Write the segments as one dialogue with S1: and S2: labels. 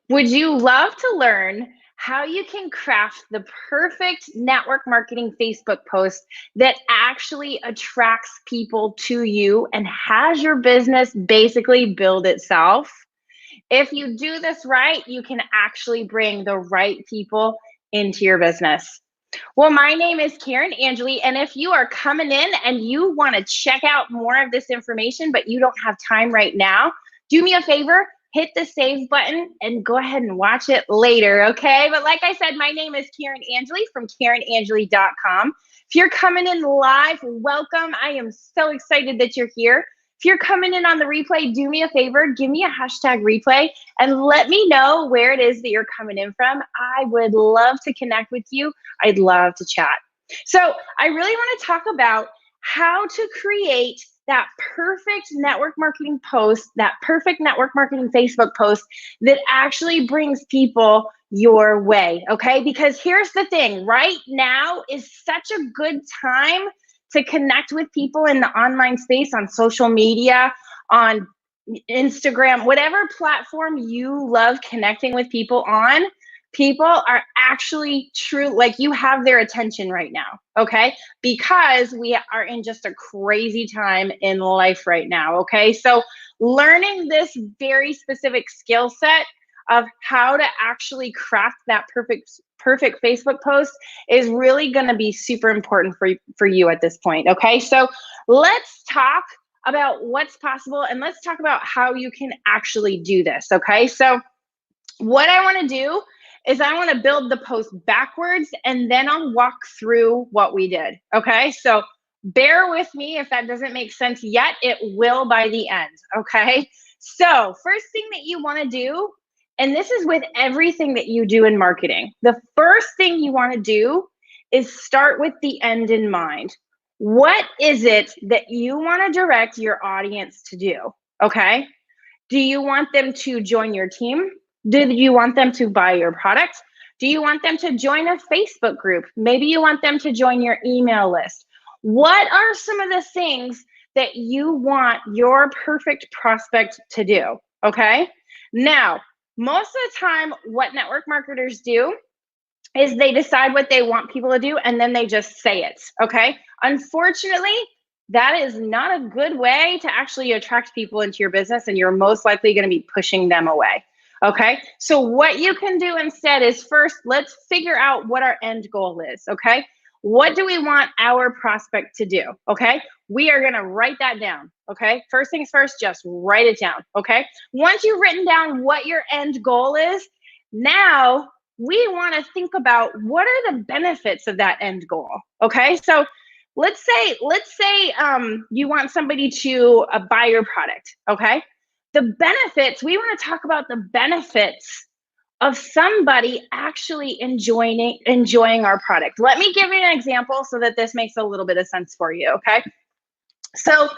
S1: Would you love to learn how you can craft the perfect network marketing Facebook post that actually attracts people to you and has your business basically build itself? If you do this right, you can actually bring the right people into your business. Well, my name is Karen Angeli, and if you are coming in and you want to check out more of this information, but you don't have time right now, do me a favor, hit the save button and go ahead and watch it later, okay? But like I said, my name is Karen Angeli from KarenAngeli.com. If you're coming in live, welcome. I am so excited that you're here. If you're coming in on the replay, do me a favor, give me a hashtag replay and let me know where it is that you're coming in from. I would love to connect with you. I'd love to chat. So I really want to talk about how to create that perfect network marketing post, that perfect network marketing Facebook post that actually brings people your way, okay? Because here's the thing, right now is such a good time to connect with people in the online space, on social media, on Instagram, whatever platform you love connecting with people on. People are actually true, like you have their attention right now, okay? Because we are in just a crazy time in life right now, okay? So learning this very specific skill set of how to actually craft that perfect Facebook post is really going to be super important for you at this point, okay? So let's talk about what's possible and let's talk about how you can actually do this, okay? So what I want to do is I want to build the post backwards and then I'll walk through what we did, okay? So bear with me if that doesn't make sense yet, it will by the end, okay? So first thing that you want to do, and this is with everything that you do in marketing, the first thing you want to do is start with the end in mind. What is it that you want to direct your audience to do, okay? Do you want them to join your team? Do you want them to buy your product? Do you want them to join a Facebook group? Maybe you want them to join your email list. What are some of the things that you want your perfect prospect to do? Okay. Now, most of the time, what network marketers do is they decide what they want people to do and then they just say it. Okay. Unfortunately, that is not a good way to actually attract people into your business, and you're most likely going to be pushing them away. Okay. So, what you can do instead is first, let's figure out what our end goal is. Okay. What do we want our prospect to do? Okay. We are going to write that down. Okay. First things first, just write it down. Okay. Once you've written down what your end goal is, now we want to think about what are the benefits of that end goal. Okay. So, let's say you want somebody to buy your product, okay? The benefits, we want to talk about the benefits of somebody actually enjoying our product. Let me give you an example so that this makes a little bit of sense for you, okay? So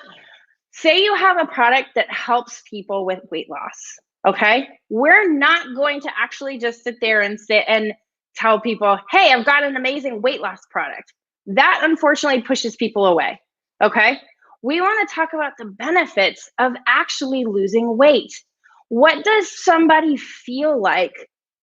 S1: say you have a product that helps people with weight loss, okay? We're not going to actually just sit there and sit and tell people, hey, I've got an amazing weight loss product. That unfortunately pushes people away, okay? We want to talk about the benefits of actually losing weight. What does somebody feel like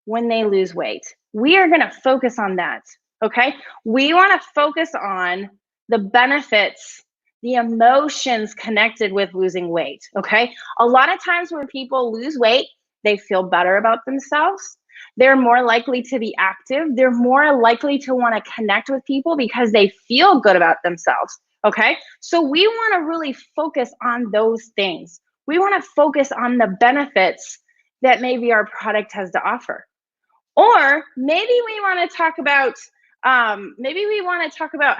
S1: when they lose weight? We are going to focus on that, okay? We want to focus on the benefits, the emotions connected with losing weight, okay? A lot of times when people lose weight, they feel better about themselves. They're more likely to be active. They're more likely to want to connect with people because they feel good about themselves, okay? So we want to really focus on those things. We want to focus on the benefits that maybe our product has to offer. Or maybe we want to talk about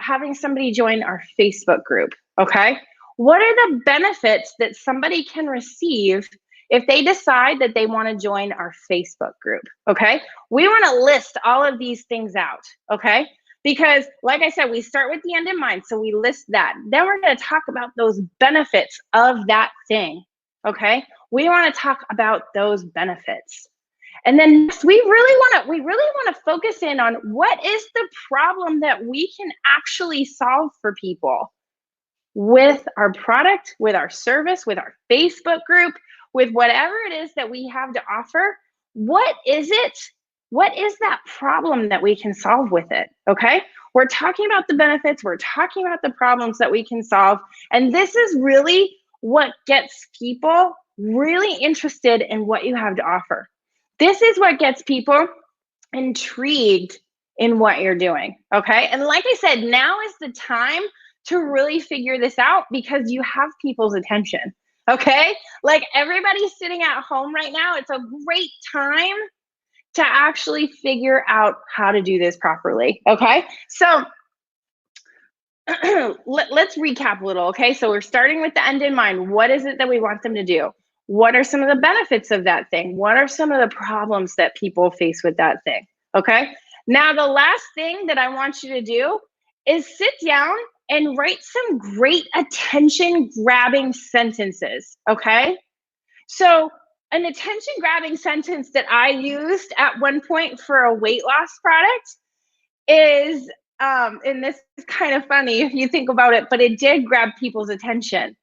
S1: having somebody join our Facebook group, okay? What are the benefits that somebody can receive if they decide that they want to join our Facebook group, okay? We want to list all of these things out, okay? Because like I said, we start with the end in mind, so we list that. Then we're going to talk about those benefits of that thing, okay? We want to talk about those benefits. And then next, we really want to focus in on what is the problem that we can actually solve for people with our product, with our service, with our Facebook group, with whatever it is that we have to offer. what is it? What is that problem that we can solve with it? Okay. We're talking about the benefits, we're talking about the problems that we can solve. And this is really what gets people really interested in what you have to offer. This is what gets people intrigued in what you're doing. Okay. And like I said, now is the time to really figure this out because you have people's attention. Okay. Like everybody's sitting at home right now. It's a great time to actually figure out how to do this properly. Okay. So let's recap a little. Okay. So we're starting with the end in mind. What is it that we want them to do? What are some of the benefits of that thing? What are some of the problems that people face with that thing? Okay. Now, the last thing that I want you to do is sit down and write some great attention grabbing sentences. Okay. So, an attention grabbing sentence that I used at one point for a weight loss product is, and this is kind of funny if you think about it, but it did grab people's attention.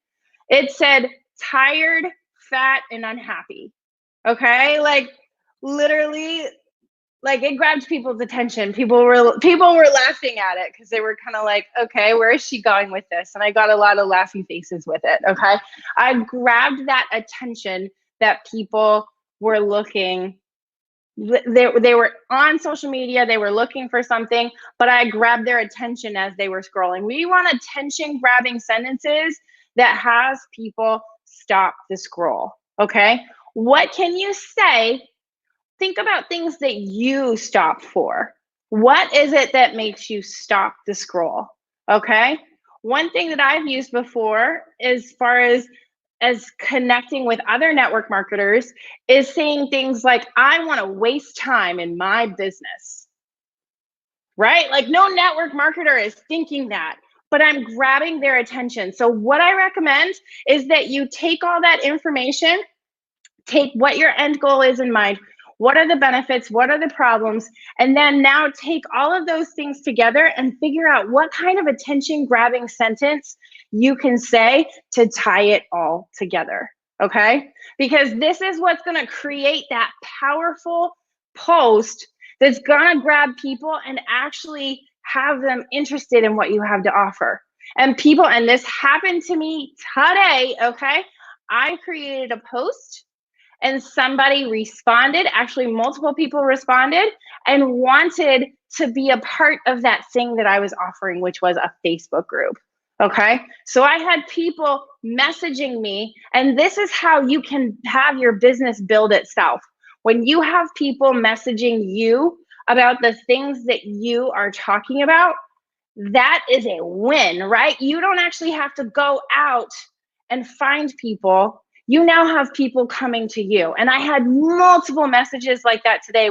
S1: It said, tired, fat, and unhappy. Okay. Like, literally, like it grabbed people's attention. People were laughing at it because they were kind of like, okay, where is she going with this? And I got a lot of laughing faces with it. Okay. I grabbed that attention that people were looking. They were on social media, they were looking for something, but I grabbed their attention as they were scrolling. We want attention grabbing sentences that has people stop the scroll. Okay. What can you say? Think about things that you stop for. What is it that makes you stop the scroll? Okay. One thing that I've used before, as far as connecting with other network marketers, is saying things like, I want to waste time in my business, right? Like, no network marketer is thinking that, but I'm grabbing their attention. So, what I recommend is that you take all that information, take what your end goal is in mind. What are the benefits? What are the problems? And then now take all of those things together and figure out what kind of attention grabbing sentence you can say to tie it all together. Okay? Because this is what's going to create that powerful post that's going to grab people and actually have them interested in what you have to offer. And people, and this happened to me today, okay? I created a post and somebody responded, actually multiple people responded and wanted to be a part of that thing that I was offering, which was a Facebook group. Okay. So I had people messaging me, and this is how you can have your business build itself. When you have people messaging you about the things that you are talking about, that is a win, right? You don't actually have to go out and find people. You now have people coming to you. And I had multiple messages like that today.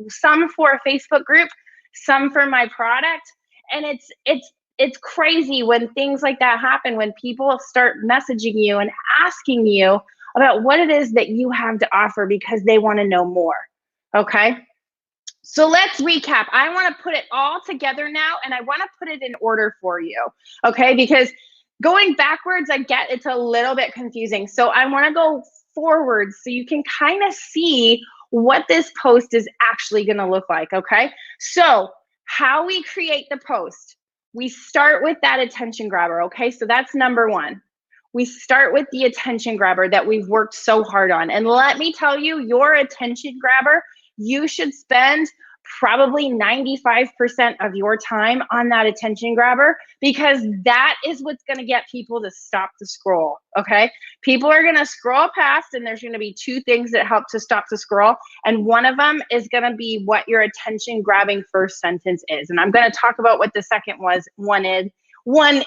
S1: Some for a Facebook group, some for my product. And it's crazy when things like that happen, when people start messaging you and asking you about what it is that you have to offer because they want to know more. Okay. So let's recap. I want to put it all together now, and I want to put it in order for you. Okay. Because going backwards, I get it's a little bit confusing. So I want to go forward so you can kind of see what this post is actually going to look like. Okay. So how we create the post, we start with that attention grabber. Okay. So that's number one. We start with the attention grabber that we've worked so hard on. And let me tell you, your attention grabber, you should spend probably 95% of your time on that attention grabber, because that is what's going to get people to stop the scroll. Okay. People are going to scroll past, and there's going to be two things that help to stop the scroll. And one of them is going to be what your attention grabbing first sentence is. And I'm going to talk about what the second one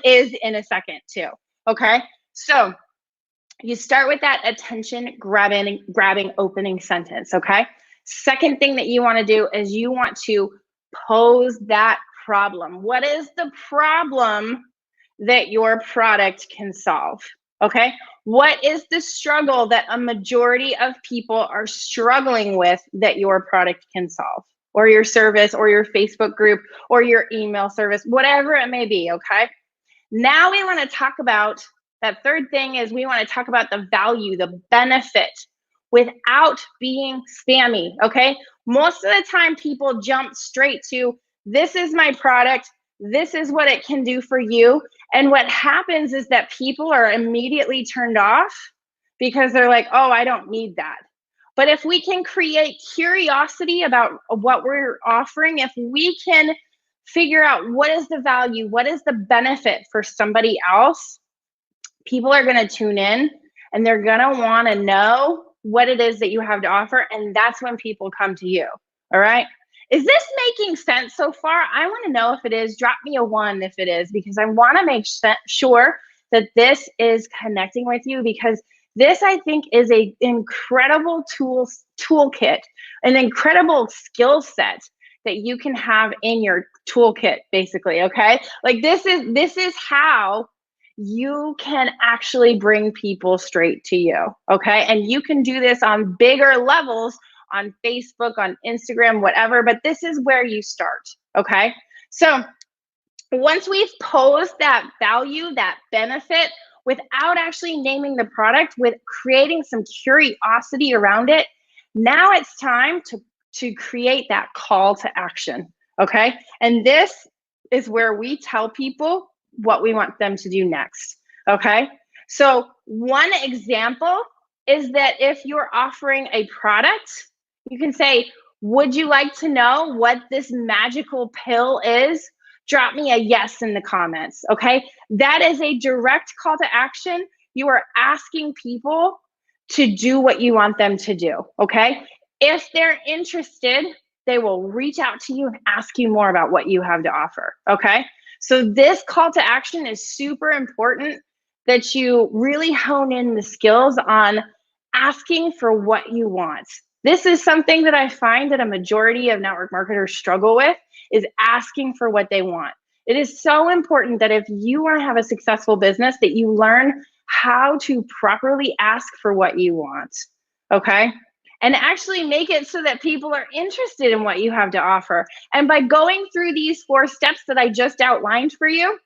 S1: is in a second too. Okay. So you start with that attention grabbing opening sentence. Okay. Second thing that you want to do is you want to pose that problem. What is the problem that your product can solve? Okay. What is the struggle that a majority of people are struggling with that your product can solve, or your service, or your Facebook group, or your email service, whatever it may be? Okay. Now we want to talk about that third thing is we want to talk about the value, the benefit. without being spammy, okay? Most of the time, people jump straight to, this is my product, this is what it can do for you. And what happens is that people are immediately turned off because they're like, oh, I don't need that. But if we can create curiosity about what we're offering, if we can figure out what is the value, what is the benefit for somebody else, people are going to tune in and they're going to want to know what it is that you have to offer. And that's when people come to you. All right. Is this making sense so far? I want to know if it is. Drop me a 1 if it is, because I want to make sure that this is connecting with you, because this, I think, is an incredible toolkit, an incredible skill set that you can have in your toolkit, basically. Okay. Like this is how you can actually bring people straight to you. Okay. And you can do this on bigger levels on Facebook, on Instagram, whatever, but this is where you start. Okay. So once we've posed that value, that benefit, without actually naming the product, with creating some curiosity around it, now it's time to create that call to action. Okay. And this is where we tell people what we want them to do next. Okay. So one example is that if you're offering a product, you can say, would you like to know what this magical pill is? Drop me a yes in the comments. Okay. That is a direct call to action. You are asking people to do what you want them to do. Okay. If they're interested, they will reach out to you and ask you more about what you have to offer. Okay. So this call to action is super important, that you really hone in the skills on asking for what you want. This is something that I find that a majority of network marketers struggle with, is asking for what they want. It is so important that if you want to have a successful business, that you learn how to properly ask for what you want. Okay. And actually make it so that people are interested in what you have to offer. And by going through these 4 steps that I just outlined for you,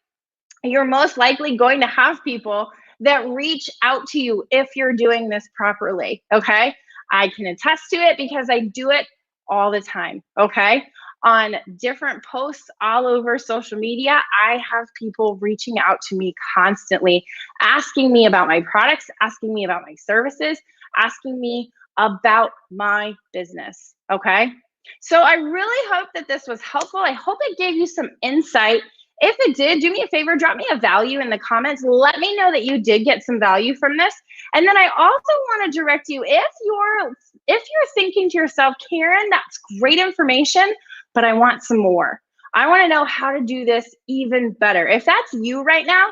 S1: you're most likely going to have people that reach out to you if you're doing this properly. Okay. I can attest to it because I do it all the time. Okay. On different posts all over social media, I have people reaching out to me constantly, asking me about my products, asking me about my services, asking me about my business. Okay. So I really hope that this was helpful. I hope it gave you some insight. If it did, do me a favor, drop me a value in the comments. Let me know that you did get some value from this. And then I also want to direct you, if you're thinking to yourself, Karen, that's great information, but I want some more. I want to know how to do this even better. If that's you right now,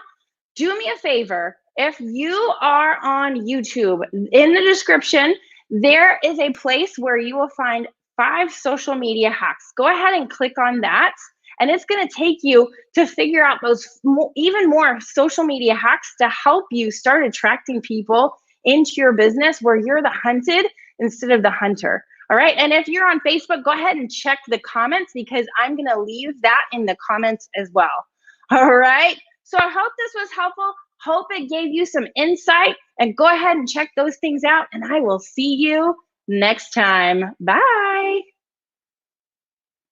S1: do me a favor. If you are on YouTube, in the description, there is a place where you will find 5 social media hacks. Go ahead and click on that. And it's going to take you to figure out those even more social media hacks to help you start attracting people into your business where you're the hunted instead of the hunter. All right. And if you're on Facebook, go ahead and check the comments, because I'm going to leave that in the comments as well. All right. So I hope this was helpful. Hope it gave you some insight, and go ahead and check those things out. And I will see you next time. Bye.